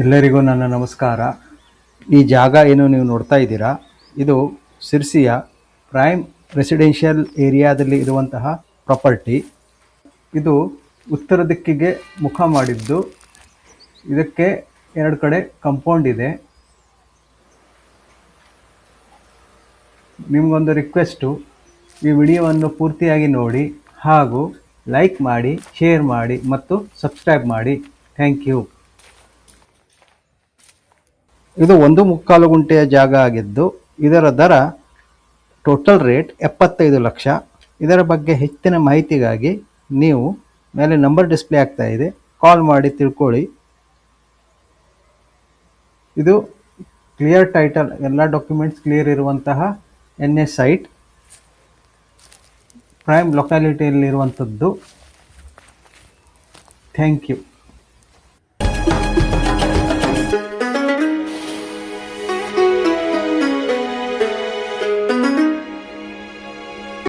ಎಲ್ಲರಿಗೂ ನನ್ನ ನಮಸ್ಕಾರ. ಈ ಜಾಗ ಏನು ನೀವು ನೋಡ್ತಾ ಇದ್ದೀರಾ, ಇದು ಸಿರ್ಸಿಯ ಪ್ರೈಮ್ ರೆಸಿಡೆನ್ಷಿಯಲ್ ಏರಿಯಾದಲ್ಲಿ ಇರುವಂತಹ ಪ್ರಾಪರ್ಟಿ. ಇದು ಉತ್ತರ ದಿಕ್ಕಿಗೆ ಮುಖ ಮಾಡಿದ್ದು. ಇದಕ್ಕೆ ಎರಡು ಕಡೆ ಕಾಂಪೌಂಡ್ ಇದೆ. ನಿಮಗೊಂದು ರಿಕ್ವೆಸ್ಟು, ಈ ವಿಡಿಯೋವನ್ನು ಪೂರ್ತಿಯಾಗಿ ನೋಡಿ ಹಾಗೂ ಲೈಕ್ ಮಾಡಿ, ಶೇರ್ ಮಾಡಿ ಮತ್ತು ಸಬ್ಸ್ಕ್ರೈಬ್ ಮಾಡಿ. Thank you. ಇದು 1.25 ಗುಂಟೆಯ ಜಾಗ ಆಗಿದ್ದು, ಇದರ ದರ ಟೋಟಲ್ ರೇಟ್ 75 ಲಕ್ಷ. ಇದರ ಬಗ್ಗೆ ಹೆಚ್ಚಿನ ಮಾಹಿತಿಗಾಗಿ ನೀವು ಮೇಲೆ ನಂಬರ್ ಡಿಸ್ಪ್ಲೇ ಆಗ್ತಾ ಇದೆ, ಕಾಲ್ ಮಾಡಿ ತಿಳ್ಕೊಳ್ಳಿ. ಇದು ಕ್ಲಿಯರ್ ಟೈಟಲ್, ಎಲ್ಲ ಡಾಕ್ಯುಮೆಂಟ್ಸ್ ಕ್ಲಿಯರ್ ಇರುವಂತಹ NA ಸೈಟ್, ಪ್ರೈಮ್ ಲೊಕ್ಯಾಲಿಟಿಯಲ್ಲಿರುವಂಥದ್ದು. Thank you.